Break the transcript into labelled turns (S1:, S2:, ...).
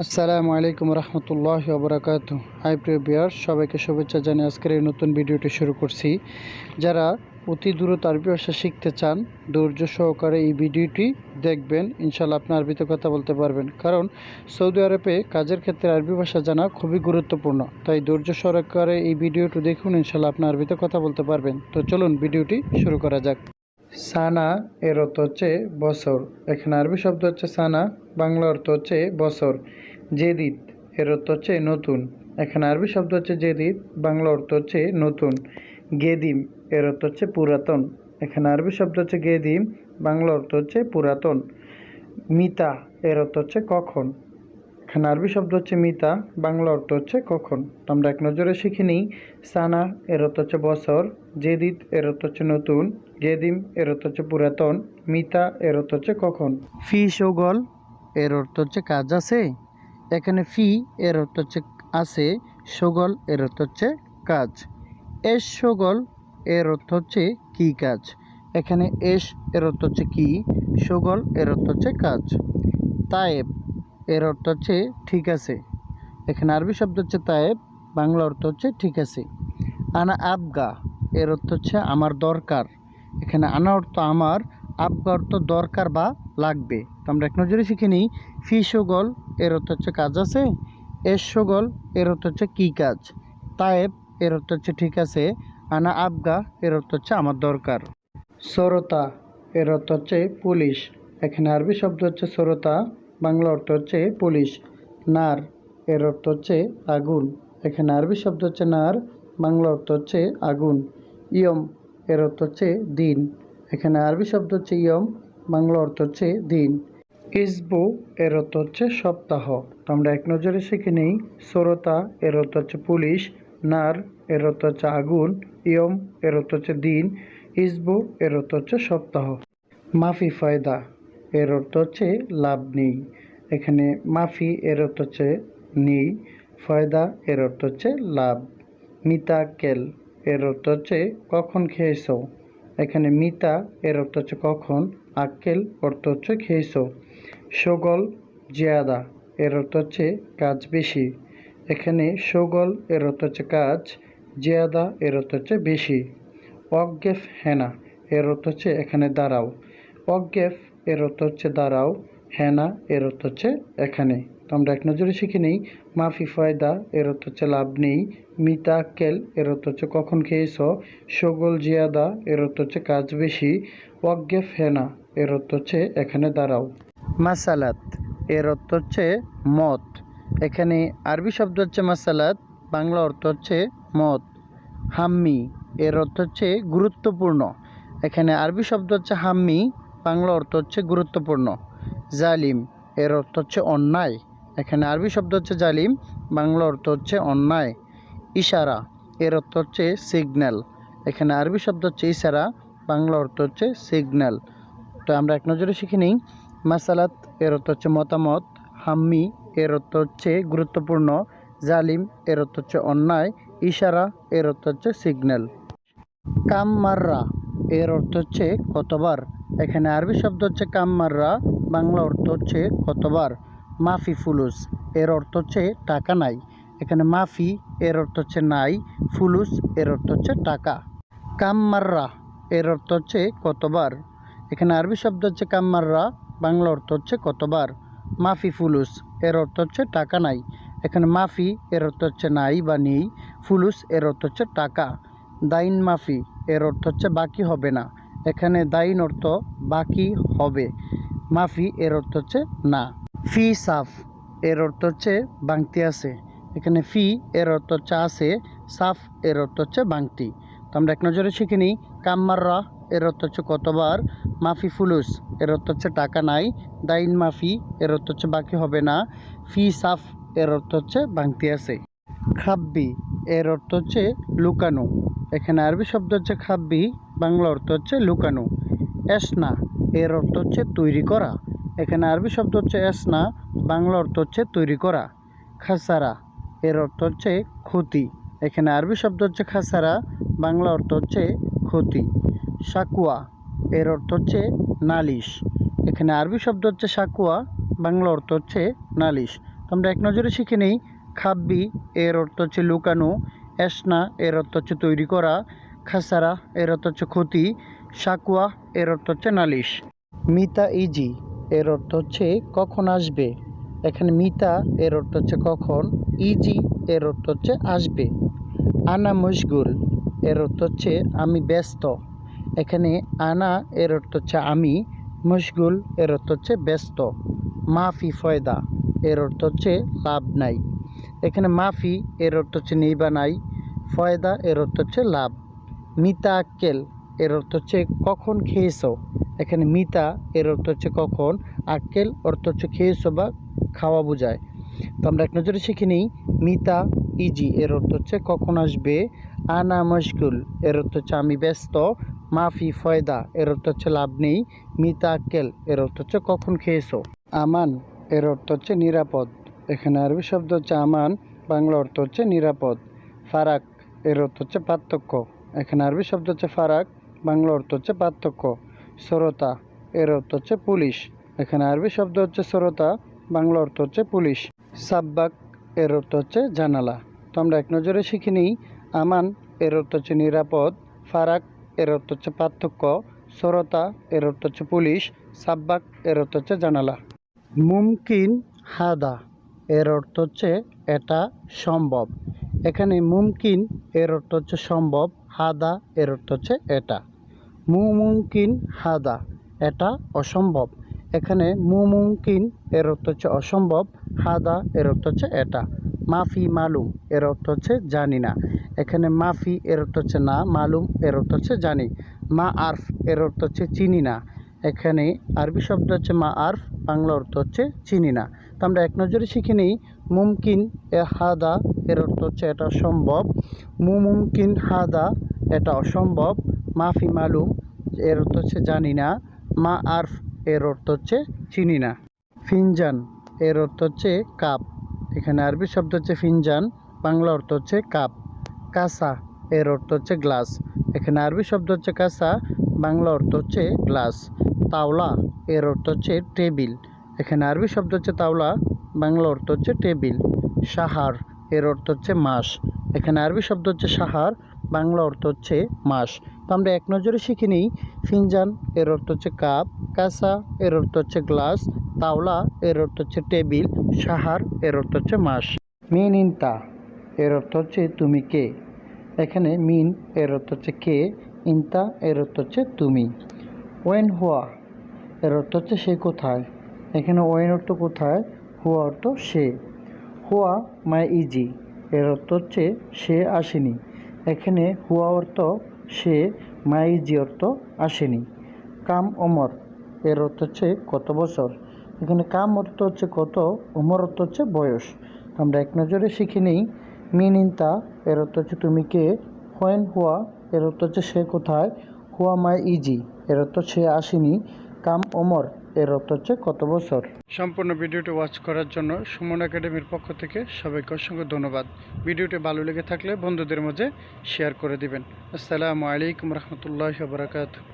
S1: আসসালামু আলাইকুম রহমতুল্লাহি ওয়া বারাকাতুহু। হাই প্রিয় ভিউয়ার্স, সবাইকে শুভেচ্ছা জানিয়ে আজকের এই নতুন ভিডিওটি শুরু করছি। যারা অতি দ্রুত আরবি ভাষা শিখতে চান, ধৈর্য সহকারে এই ভিডিওটি দেখবেন, ইনশাআল্লাহ আপনি আরবিতে কথা বলতে পারবেন। কারণ সৌদি আরবে কাজের ক্ষেত্রে আরবি ভাষা জানা খুবই গুরুত্বপূর্ণ, তাই ধৈর্য সহকারে এই ভিডিওটি দেখুন, ইনশাআল্লাহ আপনি আরবিতে কথা বলতে পারবেন। তো চলুন ভিডিওটি শুরু করা যাক। সানা এর অর্থ হচ্ছে বছর। এখানে আরবি শব্দ হচ্ছে সানা, বাংলা অর্থ হচ্ছে বছর। জেদিদ এর অর্থ হচ্ছে নতুন। এখানে আরবি শব্দ হচ্ছে জেদিদ, বাংলা অর্থ হচ্ছে নতুন। গেদিম এর অর্থ হচ্ছে পুরাতন। এখানে আরবি শব্দ হচ্ছে গেদিম, বাংলা অর্থ হচ্ছে পুরাতন। মিতা এর অর্থ হচ্ছে কখন। এখানে আরবি শব্দ হচ্ছে মিতা, বাংলা অর্থ হচ্ছে কখন। তো আমরা এক নজরে শিখে নিই। সানা এর অর্থ হচ্ছে বছর, জেদিদ এর অর্থ হচ্ছে নতুন, গেদিম এর অর্থ হচ্ছে পুরাতন, মিতা এর অর্থ হচ্ছে কখন। ফি শোগল এর অর্থ হচ্ছে কাজ আছে। এখানে ফি এর অর্থ হচ্ছে আছে, শোগল এর অর্থ হচ্ছে কাজ। এস শোগল এর অর্থ হচ্ছে কি কাজ। এখানে এস এর অর্থ হচ্ছে কি, শোগল এর অর্থ হচ্ছে কাজ। তায়েব এর অর্থ হচ্ছে ঠিক আছে। এখানে আরবি শব্দ হচ্ছে তায়েব, বাংলা অর্থ হচ্ছে ঠিক আছে। আনা আবগা এর অর্থ হচ্ছে আমার দরকার। এখানে আনা অর্থ আমার, আবগা অর্থ দরকার বা লাগবে। তো আমরা এক নজরে শিখে নিই। ফি শোগল এর অর্থ হচ্ছে কাজ আছে। এস শোগল এর অর্থ হচ্ছে কী কাজ। তায়েব এর অর্থ হচ্ছে ঠিক আছে। আনা আবগা এর অর্থ হচ্ছে আমার দরকার। সরতা এর অর্থ হচ্ছে পুলিশ। এখানে আরবি শব্দ হচ্ছে সরতা, বাংলা অর্থ হচ্ছে পুলিশ। নার এর অর্থ হচ্ছে আগুন। এখানে আরবি শব্দ হচ্ছে নার, বাংলা অর্থ হচ্ছে আগুন। ইয়ম এর অর্থ হচ্ছে দিন। এখানে আরবি শব্দ হচ্ছে ইয়ম, বাংলা অর্থ হচ্ছে দিন। ইসবু এর অর্থ হচ্ছে সপ্তাহ। তো আমরা এক নজরে শিখে নিই। সরতা এর অর্থ হচ্ছে পুলিশ, নার এর অর্থ হচ্ছে আগুন, ইয়ম এর অর্থ হচ্ছে দিন, ইসবু এর অর্থ হচ্ছে সপ্তাহ। মাফি ফায়দা এর অর্থ হচ্ছে লাভ নেই। এখানে মাফি এর অর্থ হচ্ছে নেই, ফায়দা এর অর্থ হচ্ছে লাভ। মিতা কেল এর অর্থ হচ্ছে কখন খেয়েছো। এখানে মিতা এর অর্থ হচ্ছে কখন, আক্কেল অর্থ হচ্ছে খেয়েছো। শোগল জিয়াদা এর অর্থ হচ্ছে কাজ বেশি। এখানে শোগল এর অর্থ হচ্ছে কাজ, জিয়াদা এর অর্থ হচ্ছে বেশি। অজ্ঞেফ হেনা এর অর্থ হচ্ছে এখানে দাঁড়াও। অজ্ঞেফ এর অর্থ হচ্ছে দাঁড়াও, হেনা এর অর্থ হচ্ছে এখানে। তো আমরা এক নজরে শিখে নিই। মাফি ফায়দা এর অর্থ হচ্ছে লাভ নেই, মিতা কেল এর অর্থ হচ্ছে কখন খেয়েছ, শোগল জিয়াদা এর অর্থ হচ্ছে কাজ বেশি, ওয়াকগেফ হেনা এর অর্থ হচ্ছে এখানে দাঁড়াও। মাসালাত এর অর্থ হচ্ছে মত। এখানে আরবি শব্দ হচ্ছে মাসালাত, বাংলা অর্থ হচ্ছে মত। হাম্মি এর অর্থ হচ্ছে গুরুত্বপূর্ণ। এখানে আরবি শব্দ হচ্ছে হাম্মি, বাংলা অর্থ হচ্ছে গুরুত্বপূর্ণ। জালিম এর অর্থ হচ্ছে অন্যায়। এখানে আরবি শব্দ হচ্ছে জালিম, বাংলা অর্থ হচ্ছে অন্যায়। ইশারা এর অর্থ হচ্ছে সিগন্যাল। এখানে আরবি শব্দ হচ্ছে ইশারা, বাংলা অর্থ হচ্ছে সিগন্যাল। তো আমরা এক নজরে শিখে নিই। মাসালাত এর অর্থ হচ্ছে মতামত, হাম্মি এর অর্থ হচ্ছে গুরুত্বপূর্ণ, জালিম এর অর্থ হচ্ছে অন্যায়, ইশারা এর অর্থ হচ্ছে সিগন্যাল। কামমাররা এর অর্থ হচ্ছে কতবার। এখানে আরবি শব্দ হচ্ছে কামমাররা, বাংলা অর্থ হচ্ছে কতবার। মাফি ফুলুস এর অর্থ হচ্ছে টাকা নাই। এখানে মাফি এর অর্থ হচ্ছে নাই, ফুলুস এর অর্থ হচ্ছে টাকা। কামমাররা এর অর্থ হচ্ছে কতবার। এখানে আরবি শব্দ হচ্ছে কামমাররা, বাংলা অর্থ হচ্ছে কতবার। মাফি ফুলুস এর অর্থ হচ্ছে টাকা নাই। এখানে মাফি এর অর্থ হচ্ছে নাই বা নেই, ফুলুস এর অর্থ হচ্ছে টাকা। দাইন মাফি এর অর্থ হচ্ছে বাকি হবে না। এখানে দাইন অর্থ বাকি হবে, মাফি এর অর্থ হচ্ছে না। ফি সাফ এর অর্থ হচ্ছে বাংতি আছে। এখানে ফি এর অর্থ হচ্ছে আছে, সাফ এর অর্থ হচ্ছে বাংতি। তো আমরা এক নজরে শিখে নিই। কাম্মাররা এর অর্থ হচ্ছে কতবার, মাফি ফুলুস এর অর্থ হচ্ছে টাকা নাই, দাইন মাফি এর অর্থ হচ্ছে বাকি হবে না, ফি সাফ এর অর্থ হচ্ছে বাংতি আছে। খাব্বি এর অর্থ হচ্ছে লুকানো। এখানে আরবি শব্দ হচ্ছে খাব্বি, বাংলা অর্থ হচ্ছে লুকানো। এসনা এর অর্থ হচ্ছে তৈরি করা। এখানে আরবি শব্দ হচ্ছে এসনা, বাংলা অর্থ হচ্ছে তৈরি করা। খাসারা এর অর্থ হচ্ছে ক্ষতি। এখানে আরবি শব্দ হচ্ছে খাসারা, বাংলা অর্থ হচ্ছে ক্ষতি। সাকুয়া এর অর্থ হচ্ছে নালিশ। এখানে আরবি শব্দ হচ্ছে সাকুয়া, বাংলা অর্থ হচ্ছে নালিশ। তো আমরা এক নজরে শিখে নিই। খাব্বি এর অর্থ হচ্ছে লুকানো, এসনা এর অর্থ হচ্ছে তৈরি করা, খাসারা এর অর্থ হচ্ছে ক্ষতি, সাকুয়া এর অর্থ হচ্ছে নালিশ। মিতা ইজি এর অর্থ হচ্ছে কখন আসবে। এখানে মিতা এর অর্থ হচ্ছে কখন, ইজি এর অর্থ হচ্ছে আসবে। আনা মশগুল এর অর্থ হচ্ছে আমি ব্যস্ত। এখানে আনা এর অর্থ হচ্ছে আমি, মশগুল এর অর্থ হচ্ছে ব্যস্ত। মাফি ফয়দা এর অর্থ হচ্ছে লাভ নাই। এখানে মাফি এর অর্থ হচ্ছে নেই বা নাই, ফয়দা এর অর্থ হচ্ছে লাভ। মিতা আক্কেল এর অর্থ হচ্ছে কখন খেয়েছো। এখানে মিতা এর অর্থ হচ্ছে কখন, আক্কেল অর্থ হচ্ছে খেয়েছো বা খাওয়া বোঝায়। তো আমরা এক নজরে শিখে নিই। মিতা ইজি এর অর্থ হচ্ছে কখন আসবে, আনা মশগুল এর অর্থ হচ্ছে আমি ব্যস্ত, মাফি ফয়দা এর অর্থ হচ্ছে লাভ নেই, মিতা আক্কেল এর অর্থ হচ্ছে কখন খেয়েছো। আমান এর অর্থ হচ্ছে নিরাপদ। এখানে আরবি শব্দ হচ্ছে আমান, বাংলা অর্থ হচ্ছে নিরাপদ। ফারাক এর অর্থ হচ্ছে পার্থক্য। এখানে আরবি শব্দ হচ্ছে ফারাক, বাংলা অর্থ হচ্ছে পার্থক্য। শ্রোতা এর অর্থ হচ্ছে পুলিশ। এখানে আরবি শব্দ হচ্ছে শ্রোতা, বাংলা অর্থ হচ্ছে পুলিশ। সাব্বাক এর অর্থ হচ্ছে জানালা। তো আমরা এক নজরে শিখে নিই। আমান এর অর্থ হচ্ছে নিরাপদ, ফারাক এর অর্থ হচ্ছে পার্থক্য, শ্রোতা এর অর্থ হচ্ছে পুলিশ, সাব্বাক এর অর্থ হচ্ছে জানালা। মুমকিন হাদা এর অর্থ হচ্ছে এটা সম্ভব। এখানে মুমকিন এর অর্থ হচ্ছে সম্ভব, হাদা এর অর্থ হচ্ছে এটা। মুমকিন হাদা এটা অসম্ভব। এখানে মুমকিন এর অর্থ হচ্ছে অসম্ভব, হাদা এর অর্থ হচ্ছে এটা। মাফি মালুম এর অর্থ হচ্ছে জানি না। এখানে মাফি এর অর্থ হচ্ছে না, মালুম এর অর্থ হচ্ছে জানি। মা আরফ এর অর্থ হচ্ছে চিনি না। এখানে আরবি শব্দ হচ্ছে মা আরফ, বাংলা অর্থ হচ্ছে চিনি না। তো আমরা এক নজরে শিখে নিই। মুমকিন হাদা এর অর্থ হচ্ছে এটা সম্ভব, মুমকিন হাদা এটা অসম্ভব, মাফি মালুম এর অর্থ হচ্ছে জানি না, মা আরফ এর অর্থ হচ্ছে চিনি না। ফিনজান এর অর্থ হচ্ছে কাপ। এখানে আরবি শব্দ হচ্ছে ফিনজান, বাংলা অর্থ হচ্ছে কাপ। কাসা এর অর্থ হচ্ছে গ্লাস। এখানে আরবি শব্দ হচ্ছে কাসা, বাংলা অর্থ হচ্ছে গ্লাস। তাওলা এর অর্থ হচ্ছে টেবিল। এখানে আরবি শব্দ হচ্ছে তাওলা, বাংলা অর্থ হচ্ছে টেবিল। সাহার এর অর্থ হচ্ছে মাস। এখানে আরবি শব্দ হচ্ছে সাহার, বাংলা অর্থ হচ্ছে মাস। তো আমরা এক নজরে শিখে নিই। ফিনজান এর অর্থ হচ্ছে কাপ, কাসা এর অর্থ হচ্ছে গ্লাস, তাওলা এর অর্থ হচ্ছে টেবিল, সাহার এর অর্থ হচ্ছে মাস। মিন ইনতা এর অর্থ হচ্ছে তুমি কে। এখানে মিন এর অর্থ হচ্ছে কে, ইনতা এর অর্থ হচ্ছে তুমি। ওয়েন হুয়া এর অর্থ হচ্ছে সে কোথায়। এখানে ওয়েন অর্থ কোথায়, হুয়া অর্থ সে। হুয়া মাই ইজি এর অর্থ হচ্ছে সে আসেনি। এখানে হুয়া অর্থ সে, মাই ইজি অর্থ আসেনি। কাম ওমর এর অর্থ হচ্ছে কত বছর। এখানে কাম অর্থ হচ্ছে কত, ওমর অর্থ হচ্ছে বয়স। আমরা এক নজরে শিখে নিই। মিন ইনতা এর অর্থ হচ্ছে তুমি কে, হোয়েন হুয়া এর অর্থ হচ্ছে সে কোথায়, হুয়া মাই ইজি এর অর্থ সে আসেনি, কাম ওমর এর অর্থ হচ্ছে কত বছর। সম্পূর্ণ ভিডিওটি ওয়াচ করার জন্য সুমন একাডেমির পক্ষ থেকে সবাইকে অসংখ্য ধন্যবাদ। ভিডিওটি ভালো লেগে থাকলে বন্ধুদের মাঝে শেয়ার করে দিবেন। আসসালামু আলাইকুম রহমতুল্লাহি ওয়া বারাকাতুহু।